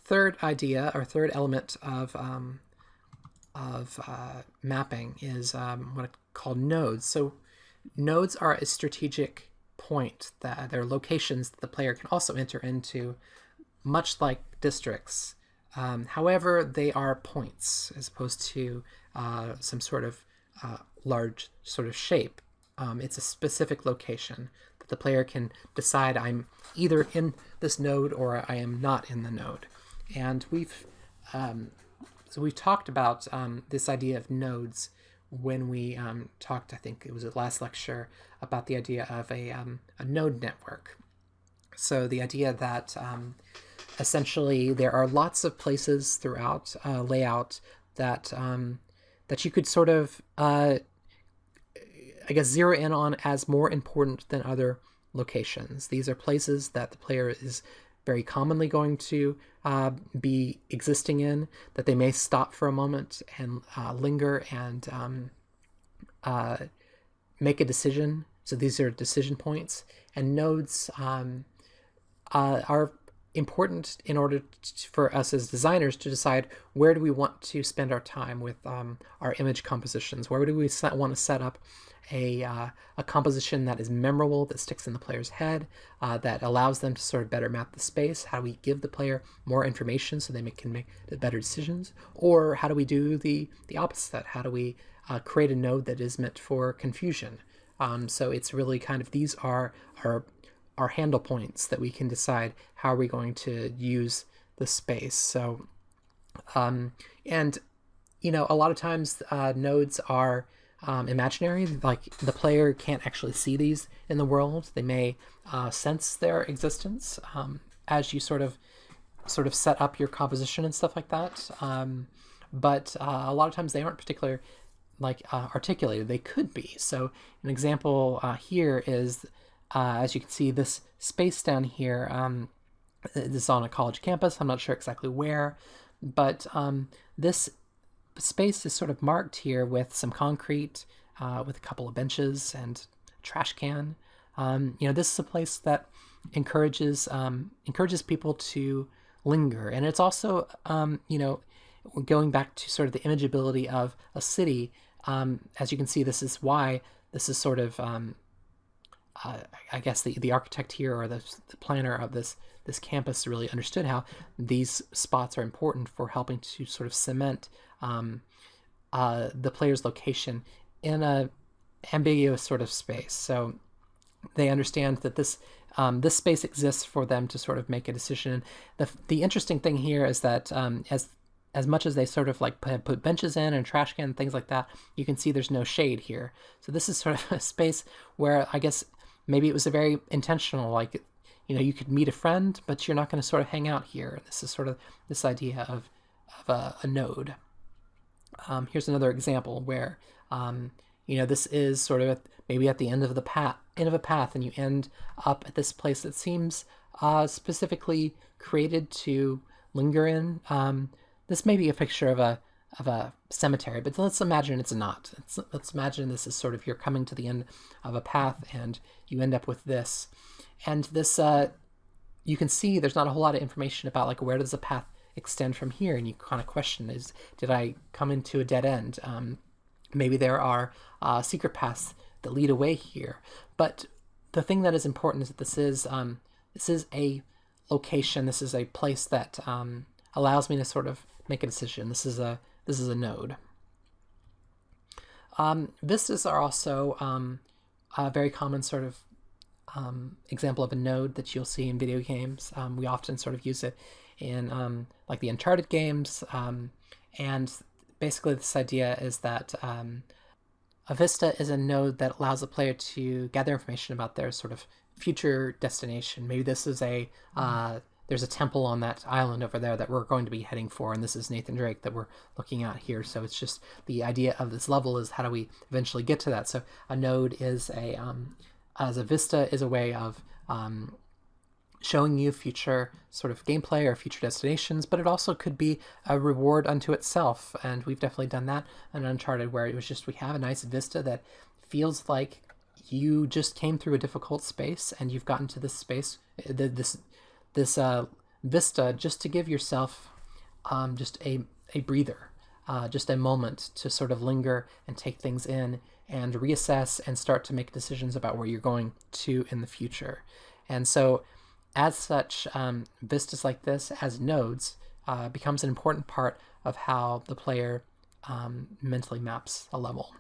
third idea or third element of mapping is what I call nodes. So nodes are a strategic point that they're locations that the player can also enter into, much like districts. However, they are points as opposed to some sort of large sort of shape. It's a specific location that the player can decide I'm either in this node or I am not in the node. And we've talked about this idea of nodes when we talked, I think it was the last lecture, about the idea of a node network. So the idea that essentially there are lots of places throughout layout that that you could sort of I guess zero in on as more important than other locations. These are places that the player is very commonly going to be existing in, that they may stop for a moment and linger and make a decision. So these are decision points, and nodes are important in order for us as designers to decide where do we want to spend our time with our image compositions. Where do we want to set up a composition that is memorable, that sticks in the player's head, that allows them to sort of better map the space? How do we give the player more information so they can make better decisions? Or how do we do the opposite? How do we create a node that is meant for confusion? So it's really kind of, these are our handle points that we can decide how are we going to use the space. So, and, you know, a lot of times nodes are imaginary, like the player can't actually see these in the world. They may sense their existence as you sort of set up your composition and stuff like that. But a lot of times they aren't particularly articulated. They could be. So an example here is, as you can see, this space down here, this is on a college campus. I'm not sure exactly where, but this space is sort of marked here with some concrete, with a couple of benches and a trash can. You know, this is a place that encourages people to linger, and it's also, you know, going back to sort of the imageability of a city. As you can see, this is why this is sort of I guess the architect here, or the planner of this campus, really understood how these spots are important for helping to sort of cement the player's location in a ambiguous sort of space. So they understand that this space exists for them to sort of make a decision. The interesting thing here is that as much as they sort of like put benches in and trash can and things like that, you can see there's no shade here. So this is sort of a space where I guess maybe it was a very intentional, like, you know, you could meet a friend, but you're not going to sort of hang out here. This is sort of this idea of a node. Here's another example where, you know, this is sort of maybe at the end of a path, and you end up at this place that seems specifically created to linger in. This may be a picture of a cemetery, but let's imagine it's not. Let's imagine this is sort of, you're coming to the end of a path and you end up with this. And this, you can see there's not a whole lot of information about like where does the path extend from here, and you kind of question, did I come into a dead end? Maybe there are secret paths that lead away here. But the thing that is important is that this is a location. This is a place that allows me to sort of make a decision. This is a node. Vistas are also a very common sort of example of a node that you'll see in video games. We often sort of use it in like the Uncharted games, and basically this idea is that a vista is a node that allows the player to gather information about their sort of future destination. Maybe this is there's a temple on that island over there that we're going to be heading for, and this is Nathan Drake that we're looking at here. So it's just the idea of this level is how do we eventually get to that. So a node is as a vista is a way of showing you future sort of gameplay or future destinations, but it also could be a reward unto itself. And we've definitely done that in Uncharted, where it was just, we have a nice vista that feels like you just came through a difficult space and you've gotten to this space, this Vista just to give yourself just a breather, just a moment to sort of linger and take things in and reassess and start to make decisions about where you're going to in the future. And so, as such, vistas like this as nodes becomes an important part of how the player mentally maps a level.